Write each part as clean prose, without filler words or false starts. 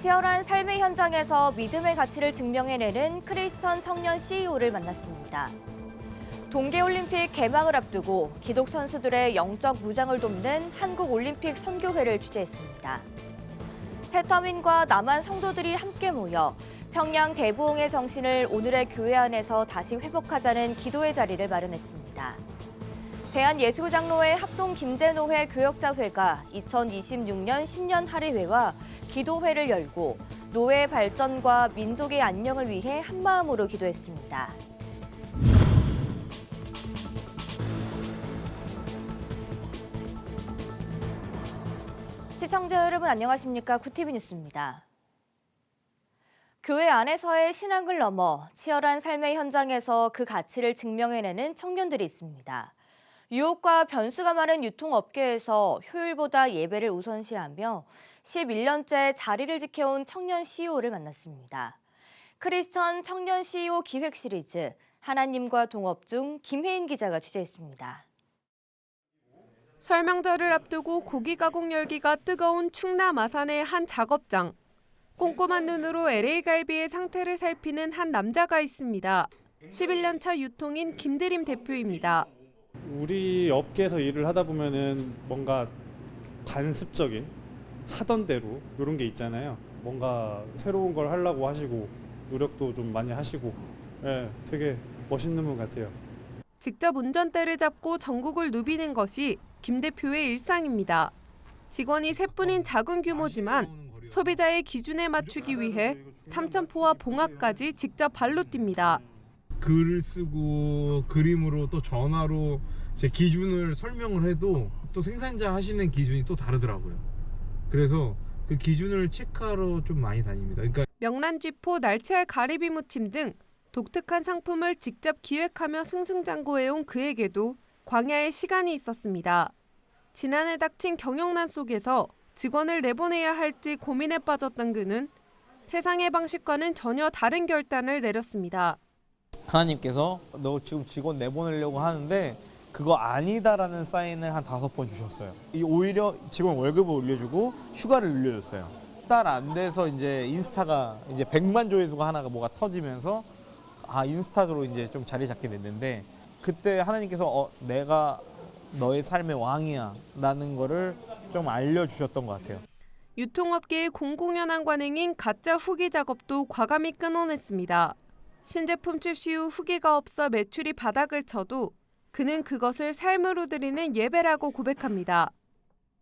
치열한 삶의 현장에서 믿음의 가치를 증명해내는 크리스천 청년 CEO를 만났습니다. 동계올림픽 개막을 앞두고 기독 선수들의 영적 무장을 돕는 한국올림픽 선교회를 취재했습니다. 세터민과 남한 성도들이 함께 모여 평양 대부흥의 정신을 오늘의 교회 안에서 다시 회복하자는 기도의 자리를 마련했습니다. 대한예수장로회 합동김제노회 교역자회가 2026년 신년 할애회와 기도회를 열고 노회 발전과 민족의 안녕을 위해 한마음으로 기도했습니다. 시청자 여러분 안녕하십니까? 구티비 뉴스입니다. 교회 안에서의 신앙을 넘어 치열한 삶의 현장에서 그 가치를 증명해내는 청년들이 있습니다. 유혹과 변수가 많은 유통업계에서 효율보다 예배를 우선시하며 11년째 자리를 지켜온 청년 CEO를 만났습니다. 크리스천 청년 CEO 기획 시리즈 하나님과 동업 중 김혜인 기자가 취재했습니다. 설명절을 앞두고 고기 가공 열기가 뜨거운 충남 아산의 한 작업장. 꼼꼼한 눈으로 LA 갈비의 상태를 살피는 한 남자가 있습니다. 11년 차 유통인 김대림 대표입니다. 우리 업계에서 일을 하다 보면은 뭔가 관습적인 하던 대로 이런 게 있잖아요. 뭔가 새로운 걸 하려고 하시고 노력도 좀 많이 하시고 되게 멋있는 분 같아요. 직접 운전대를 잡고 전국을 누비는 것이 김 대표의 일상입니다. 직원이 셋뿐인 작은 규모지만 소비자의 기준에 맞추기 위해 삼천포와 봉합까지 직접 발로 뜁니다. 글을 쓰고 그림으로 또 전화로 제 기준을 설명을 해도 또 생산자 하시는 기준이 또 다르더라고요. 그래서 그 기준을 체크하러 좀 많이 다닙니다. 그러니까 명란쥐포, 날치알 가리비 무침 등 독특한 상품을 직접 기획하며 승승장구해온 그에게도 광야의 시간이 있었습니다. 지난해 닥친 경영난 속에서 직원을 내보내야 할지 고민에 빠졌던 그는 세상의 방식과는 전혀 다른 결단을 내렸습니다. 하나님께서 너 지금 직원 내보내려고 하는데 그거 아니다라는 사인을 한 5번 주셨어요. 오히려 직원 월급을 올려주고 휴가를 늘려줬어요. 달 안 돼서 이제 인스타가 이제 100만 조회수가 하나가 뭐가 터지면서 인스타로 이제 좀 자리 잡게 됐는데 그때 하나님께서 내가 너의 삶의 왕이야라는 거를 좀 알려주셨던 것 같아요. 유통업계의 공공연한 관행인 가짜 후기 작업도 과감히 끊어냈습니다. 신제품 출시 후 후기가 없어 매출이 바닥을 쳐도 그는 그것을 삶으로 드리는 예배라고 고백합니다.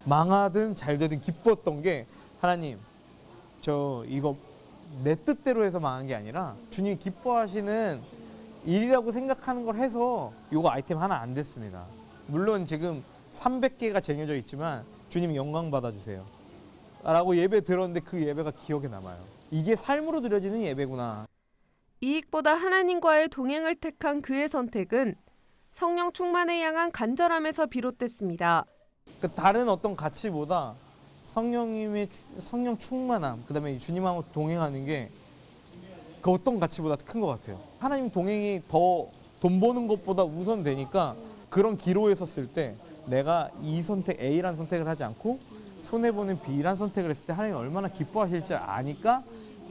망하든 잘 되든 기뻤던 게 하나님 저 이거 내 뜻대로 해서 망한 게 아니라 주님이 기뻐하시는 일이라고 생각하는 걸 해서 이거 아이템 하나 안 됐습니다. 물론 지금 300개가 쟁여져 있지만 주님 영광 받아주세요 라고 예배 들었는데 그 예배가 기억에 남아요. 이게 삶으로 드려지는 예배구나. 이익보다 하나님과의 동행을 택한 그의 선택은 성령 충만을 향한 간절함에서 비롯됐습니다. 다른 어떤 가치보다 성령 충만함, 그다음에 주님하고 동행하는 게 그 어떤 가치보다 큰 것 같아요. 하나님 동행이 더 돈 버는 것보다 우선되니까 그런 기로에 섰을 때 내가 이 선택 A라는 선택을 하지 않고 손해보는 B라는 선택을 했을 때 하나님이 얼마나 기뻐하실지 아니까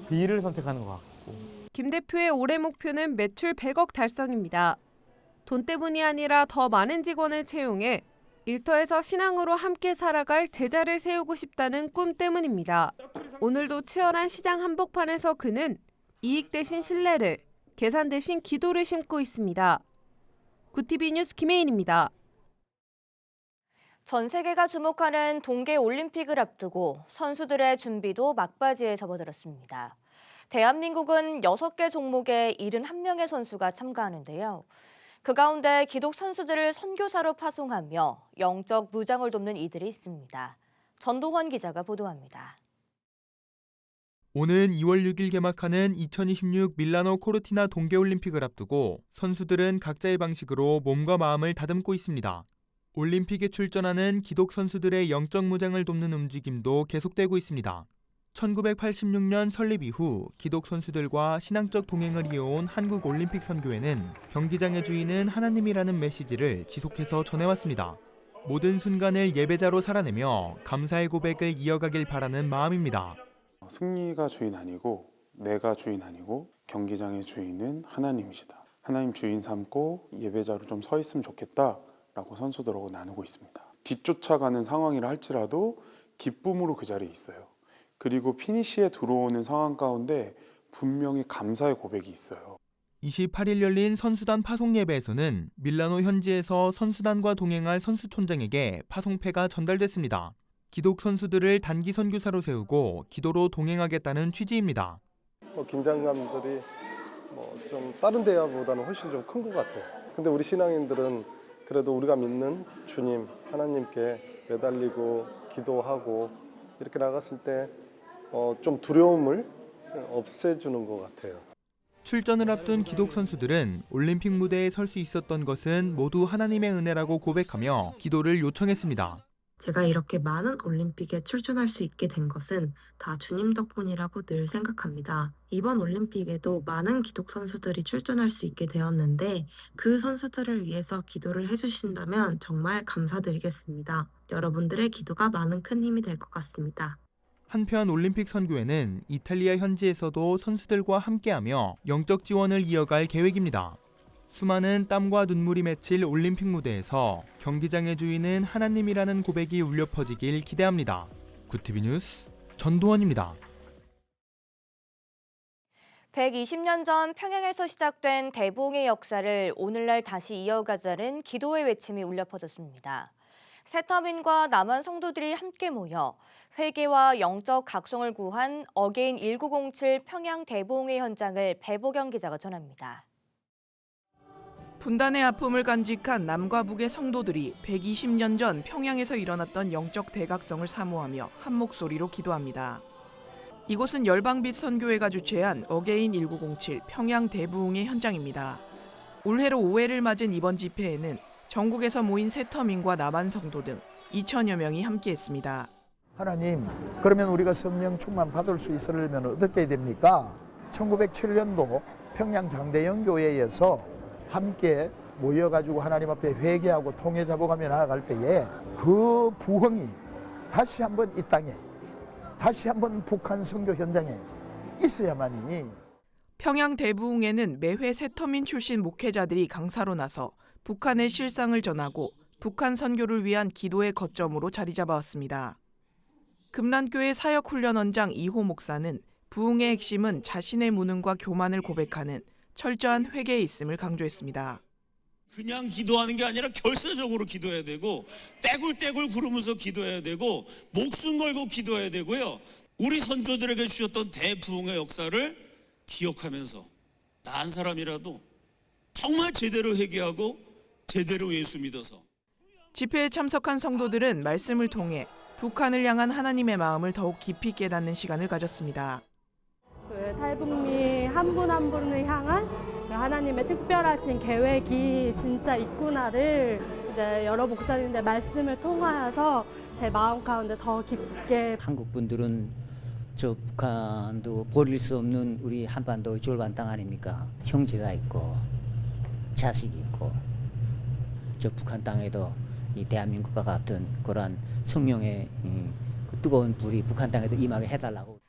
B를 선택하는 것 같고. 김 대표의 올해 목표는 매출 100억 달성입니다. 돈 때문이 아니라 더 많은 직원을 채용해 일터에서 신앙으로 함께 살아갈 제자를 세우고 싶다는 꿈 때문입니다. 오늘도 치열한 시장 한복판에서 그는 이익 대신 신뢰를, 계산 대신 기도를 심고 있습니다. 구티비 뉴스 김혜인입니다. 전 세계가 주목하는 동계올림픽을 앞두고 선수들의 준비도 막바지에 접어들었습니다. 대한민국은 6개 종목에 71명의 선수가 참가하는데요. 그 가운데 기독 선수들을 선교사로 파송하며 영적 무장을 돕는 이들이 있습니다. 전동환 기자가 보도합니다. 오는 2월 6일 개막하는 2026 밀라노 코르티나 동계올림픽을 앞두고 선수들은 각자의 방식으로 몸과 마음을 다듬고 있습니다. 올림픽에 출전하는 기독 선수들의 영적 무장을 돕는 움직임도 계속되고 있습니다. 1986년 설립 이후 기독 선수들과 신앙적 동행을 이어온 한국올림픽 선교회는 경기장의 주인은 하나님이라는 메시지를 지속해서 전해왔습니다. 모든 순간을 예배자로 살아내며 감사의 고백을 이어가길 바라는 마음입니다. 승리가 주인 아니고 내가 주인 아니고 경기장의 주인은 하나님이시다. 하나님 주인 삼고 예배자로 좀 서 있으면 좋겠다라고 선수들하고 나누고 있습니다. 뒤쫓아가는 상황이라 할지라도 기쁨으로 그 자리에 있어요. 그리고 피니시에 들어오는 상황 가운데 분명히 감사의 고백이 있어요. 28일 열린 선수단 파송 예배에서는 밀라노 현지에서 선수단과 동행할 선수촌장에게 파송패가 전달됐습니다. 기독 선수들을 단기 선교사로 세우고 기도로 동행하겠다는 취지입니다. 긴장감들이 좀 다른 대회보다는 훨씬 좀 큰 것 같아요. 근데 우리 신앙인들은 그래도 우리가 믿는 주님 하나님께 매달리고 기도하고 이렇게 나갔을 때 좀 두려움을 없애주는 것 같아요. 출전을 앞둔 기독 선수들은 올림픽 무대에 설 수 있었던 것은 모두 하나님의 은혜라고 고백하며 기도를 요청했습니다. 제가 이렇게 많은 올림픽에 출전할 수 있게 된 것은 다 주님 덕분이라고 늘 생각합니다. 이번 올림픽에도 많은 기독 선수들이 출전할 수 있게 되었는데 그 선수들을 위해서 기도를 해주신다면 정말 감사드리겠습니다. 여러분들의 기도가 많은 큰 힘이 될 것 같습니다. 한편 올림픽 선교회는 이탈리아 현지에서도 선수들과 함께하며 영적 지원을 이어갈 계획입니다. 수많은 땀과 눈물이 맺힐 올림픽 무대에서 경기장의 주인은 하나님이라는 고백이 울려 퍼지길 기대합니다. 구티비 뉴스 전도원입니다. 120년 전 평양에서 시작된 대부흥의 역사를 오늘날 다시 이어가자는 기도의 외침이 울려 퍼졌습니다. 세터민과 남한 성도들이 함께 모여 회개와 영적 각성을 구한 어게인 1907 평양 대부흥의 현장을 배보경 기자가 전합니다. 분단의 아픔을 간직한 남과 북의 성도들이 120년 전 평양에서 일어났던 영적 대각성을 사모하며 한 목소리로 기도합니다. 이곳은 열방빛 선교회가 주최한 어게인 1907 평양 대부흥의 현장입니다. 올해로 5회를 맞은 이번 집회에는 전국에서 모인 세터민과 남한 성도 등 2천여 명이 함께했습니다. 하나님, 그러면 우리가 성령 충만 받을 수 있으려면 어떻게 해야 됩니까? 1907년도 평양 장대영 교회에서 함께 모여가지고 하나님 앞에 회개하고 통해 잡아가며 나아갈 때에 그 부흥이 다시 한번 이 땅에, 다시 한번 북한 선교 현장에 있어야만이. 평양 대부흥에는 매회 세터민 출신 목회자들이 강사로 나서 북한의 실상을 전하고 북한 선교를 위한 기도의 거점으로 자리 잡아왔습니다. 금란교회 사역훈련원장 이호 목사는 부흥의 핵심은 자신의 무능과 교만을 고백하는 철저한 회개에 있음을 강조했습니다. 그냥 기도하는 게 아니라 결사적으로 기도해야 되고 떼굴떼굴 구르면서 기도해야 되고 목숨 걸고 기도해야 되고요. 우리 선조들에게 주셨던 대부흥의 역사를 기억하면서 나 한 사람이라도 정말 제대로 회개하고 제대로 예수 믿어서. 집회에 참석한 성도들은 말씀을 통해 북한을 향한 하나님의 마음을 더욱 깊이 깨닫는 시간을 가졌습니다. 탈북민 한 분 한 분을 향한 하나님의 특별하신 계획이 진짜 있구나를 이제 여러 목사님들 말씀을 통하여서 제 마음 가운데 더 깊게. 한국 분들은 저 북한도 버릴 수 없는 우리 한반도 졸반 땅 아닙니까? 형제가 있고 자식이 있고 저 북한 땅에도 이 대한민국과 같은 그러한 성령의 그 뜨거운 불이 북한 땅에도 임하게 해달라고.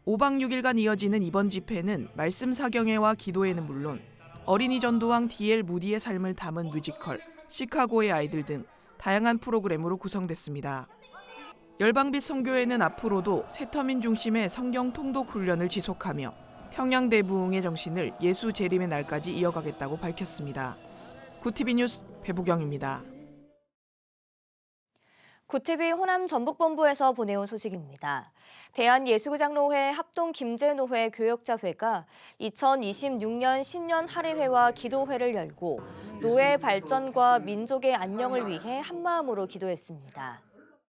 5박 6일간 이어지는 이번 집회는 말씀 사경회와 기도회는 물론 어린이 전도왕 D.L. 무디의 삶을 담은 뮤지컬, 시카고의 아이들 등 다양한 프로그램으로 구성됐습니다. 열방빛 선교회는 앞으로도 세터민 중심의 성경 통독 훈련을 지속하며 평양 대부흥의 정신을 예수 재림의 날까지 이어가겠다고 밝혔습니다. 구티비 뉴스 배보경입니다. 구티비 호남 전북본부에서 보내온 소식입니다. 대한예수구장로회 합동김제노회 교역자회가 2026년 신년 할애회와 기도회를 열고 노회 발전과 민족의 안녕을 위해 한마음으로 기도했습니다.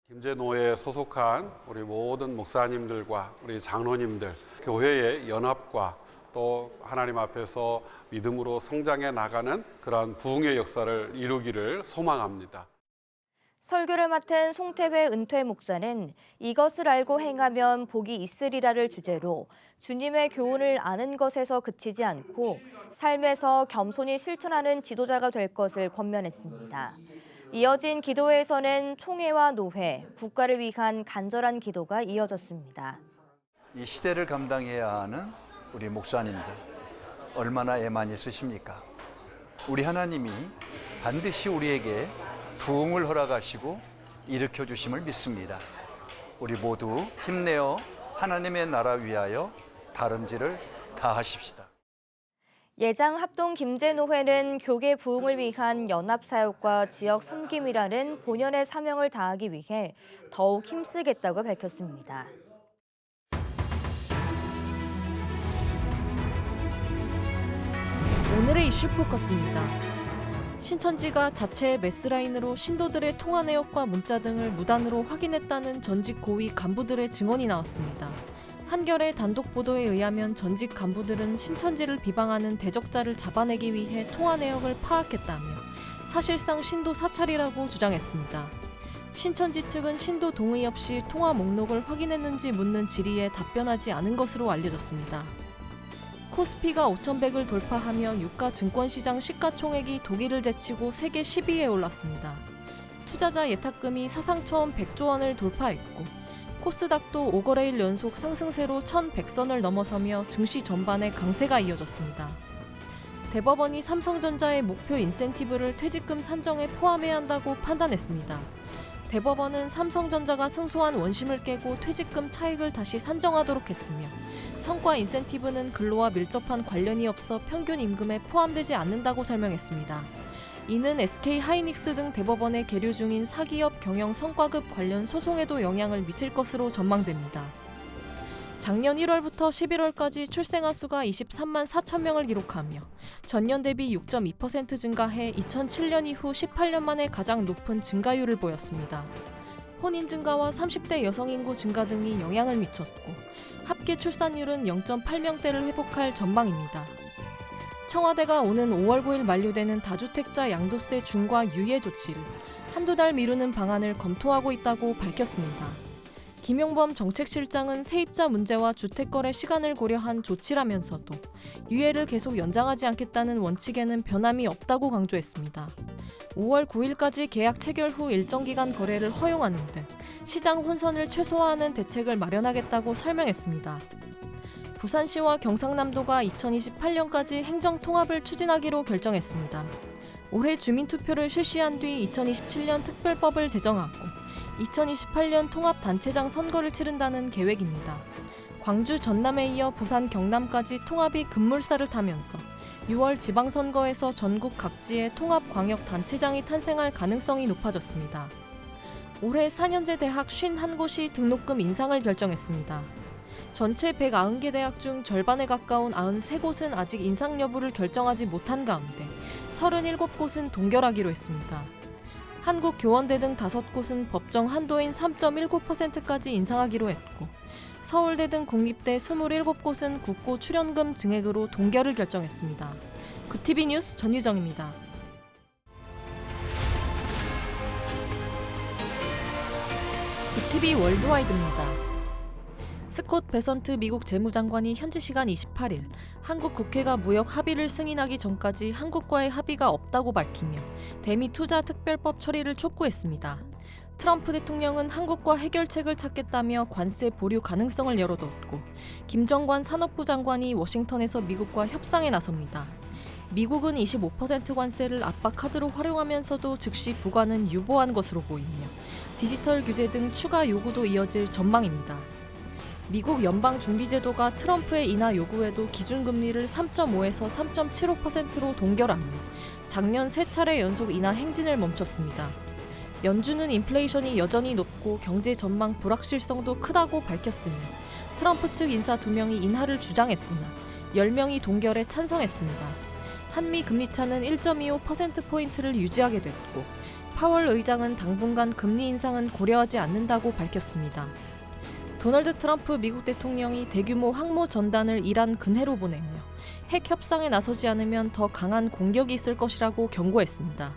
김제노회에 소속한 우리 모든 목사님들과 우리 장로님들, 교회의 연합과 또 하나님 앞에서 믿음으로 성장해 나가는 그러한 부흥의 역사를 이루기를 소망합니다. 설교를 맡은 송태회 은퇴 목사는 이것을 알고 행하면 복이 있으리라를 주제로 주님의 교훈을 아는 것에서 그치지 않고 삶에서 겸손히 실천하는 지도자가 될 것을 권면했습니다. 이어진 기도회에서는 총회와 노회, 국가를 위한 간절한 기도가 이어졌습니다. 이 시대를 감당해야 하는 우리 목사님들 얼마나 애만 있으십니까? 우리 하나님이 반드시 우리에게 부흥을 허락하시고 일으켜 주심을 믿습니다. 우리 모두 힘내어 하나님의 나라 위하여 다름질을 다하십시다. 예장 합동 김제노회는 교계 부흥을 위한 연합사역과 지역 섬김이라는 본연의 사명을 다하기 위해 더욱 힘쓰겠다고 밝혔습니다. 오늘의 이슈 포커스입니다. 신천지가 자체의 메스라인으로 신도들의 통화 내역과 문자 등을 무단으로 확인했다는 전직 고위 간부들의 증언이 나왔습니다. 한겨레 단독 보도에 의하면 전직 간부들은 신천지를 비방하는 대적자를 잡아내기 위해 통화 내역을 파악했다며 사실상 신도 사찰이라고 주장했습니다. 신천지 측은 신도 동의 없이 통화 목록을 확인했는지 묻는 질의에 답변하지 않은 것으로 알려졌습니다. 코스피가 5,100을 돌파하며 유가 증권시장 시가총액이 독일을 제치고 세계 10위에 올랐습니다. 투자자 예탁금이 사상 처음 100조 원을 돌파했고 코스닥도 5거래일 연속 상승세로 1,100선을 넘어서며 증시 전반에 강세가 이어졌습니다. 대법원이 삼성전자의 목표 인센티브를 퇴직금 산정에 포함해야 한다고 판단했습니다. 대법원은 삼성전자가 승소한 원심을 깨고 퇴직금 차익을 다시 산정하도록 했으며 성과 인센티브는 근로와 밀접한 관련이 없어 평균 임금에 포함되지 않는다고 설명했습니다. 이는 SK하이닉스 등 대법원에 계류 중인 사기업 경영 성과급 관련 소송에도 영향을 미칠 것으로 전망됩니다. 작년 1월부터 11월까지 출생아 수가 23만 4천 명을 기록하며 전년 대비 6.2% 증가해 2007년 이후 18년 만에 가장 높은 증가율을 보였습니다. 혼인 증가와 30대 여성 인구 증가 등이 영향을 미쳤고 합계 출산율은 0.8명대를 회복할 전망입니다. 청와대가 오는 5월 9일 만료되는 다주택자 양도세 중과 유예 조치를 한두 달 미루는 방안을 검토하고 있다고 밝혔습니다. 김용범 정책실장은 세입자 문제와 주택거래 시간을 고려한 조치라면서도 유예를 계속 연장하지 않겠다는 원칙에는 변함이 없다고 강조했습니다. 5월 9일까지 계약 체결 후 일정 기간 거래를 허용하는 등 시장 혼선을 최소화하는 대책을 마련하겠다고 설명했습니다. 부산시와 경상남도가 2028년까지 행정통합을 추진하기로 결정했습니다. 올해 주민투표를 실시한 뒤 2027년 특별법을 제정하고 2028년 통합단체장 선거를 치른다는 계획입니다. 광주, 전남에 이어 부산, 경남까지 통합이 급물살을 타면서 6월 지방선거에서 전국 각지에 통합광역단체장이 탄생할 가능성이 높아졌습니다. 올해 4년제 대학 51곳이 등록금 인상을 결정했습니다. 전체 190개 대학 중 절반에 가까운 93곳은 아직 인상 여부를 결정하지 못한 가운데 37곳은 동결하기로 했습니다. 한국교원대 등 5곳은 법정 한도인 3.19%까지 인상하기로 했고 서울대 등 국립대 27곳은 국고 출연금 증액으로 동결을 결정했습니다. 구TV 뉴스 전유정입니다. 구TV 월드와이드입니다. 스콧 베선트 미국 재무장관이 현지 시간 28일 한국 국회가 무역 합의를 승인하기 전까지 한국과의 합의가 없다고 밝히며 대미 투자 특별법 처리를 촉구했습니다. 트럼프 대통령은 한국과 해결책을 찾겠다며 관세 보류 가능성을 열어뒀고 김정관 산업부 장관이 워싱턴에서 미국과 협상에 나섭니다. 미국은 25% 관세를 압박 카드로 활용하면서도 즉시 부과는 유보한 것으로 보이며 디지털 규제 등 추가 요구도 이어질 전망입니다. 미국 연방준비제도가 트럼프의 인하 요구에도 기준금리를 3.5에서 3.75%로 동결하며 작년 3차례 연속 인하 행진을 멈췄습니다. 연준은 인플레이션이 여전히 높고 경제 전망 불확실성도 크다고 밝혔으며 트럼프 측 인사 2명이 인하를 주장했으나 10명이 동결에 찬성했습니다. 한미 금리차는 1.25%포인트를 유지하게 됐고 파월 의장은 당분간 금리 인상은 고려하지 않는다고 밝혔습니다. 도널드 트럼프 미국 대통령이 대규모 항모 전단을 이란 근해로 보내며 핵 협상에 나서지 않으면 더 강한 공격이 있을 것이라고 경고했습니다.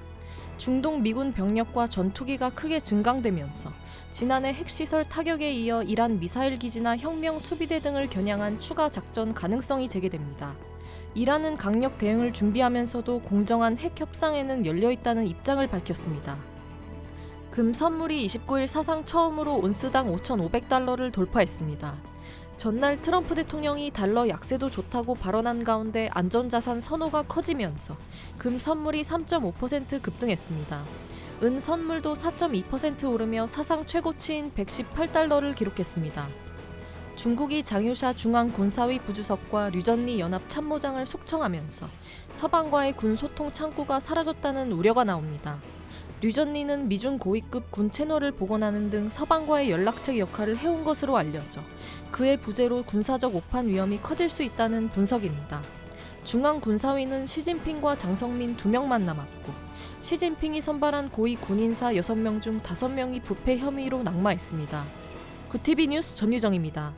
중동 미군 병력과 전투기가 크게 증강되면서 지난해 핵시설 타격에 이어 이란 미사일 기지나 혁명 수비대 등을 겨냥한 추가 작전 가능성이 제기됩니다. 이란은 강력 대응을 준비하면서도 공정한 핵 협상에는 열려있다는 입장을 밝혔습니다. 금 선물이 29일 사상 처음으로 온스당 $5,500를 돌파했습니다. 전날 트럼프 대통령이 달러 약세도 좋다고 발언한 가운데 안전자산 선호가 커지면서 금 선물이 3.5% 급등했습니다. 은 선물도 4.2% 오르며 사상 최고치인 118달러를 기록했습니다. 중국이 장유샤 중앙군사위 부주석과 류전리 연합참모장을 숙청하면서 서방과의 군 소통 창구가 사라졌다는 우려가 나옵니다. 류전리는 미중 고위급 군 채널을 복원하는 등 서방과의 연락책 역할을 해온 것으로 알려져 그의 부재로 군사적 오판 위험이 커질 수 있다는 분석입니다. 중앙군사위는 시진핑과 장성민 2명만 남았고 시진핑이 선발한 고위 군인사 6명 중 5명이 부패 혐의로 낙마했습니다. 구TV 뉴스 전유정입니다.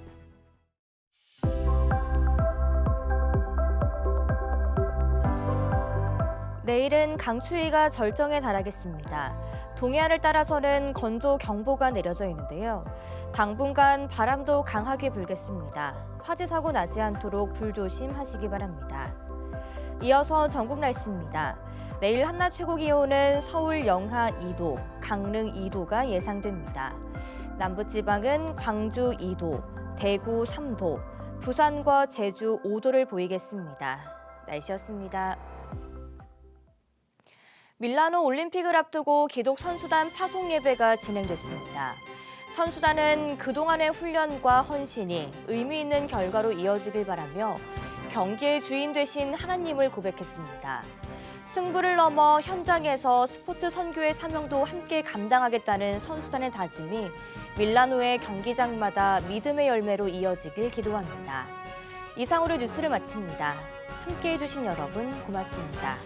내일은 강추위가 절정에 달하겠습니다. 동해안을 따라서는 건조경보가 내려져 있는데요. 당분간 바람도 강하게 불겠습니다. 화재 사고 나지 않도록 불조심하시기 바랍니다. 이어서 전국 날씨입니다. 내일 한낮 최고 기온은 서울 영하 2도, 강릉 2도가 예상됩니다. 남부지방은 광주 2도, 대구 3도, 부산과 제주 5도를 보이겠습니다. 날씨였습니다. 밀라노 올림픽을 앞두고 기독 선수단 파송 예배가 진행됐습니다. 선수단은 그동안의 훈련과 헌신이 의미 있는 결과로 이어지길 바라며 경기의 주인 되신 하나님을 고백했습니다. 승부를 넘어 현장에서 스포츠 선교의 사명도 함께 감당하겠다는 선수단의 다짐이 밀라노의 경기장마다 믿음의 열매로 이어지길 기도합니다. 이상으로 뉴스를 마칩니다. 함께해 주신 여러분 고맙습니다.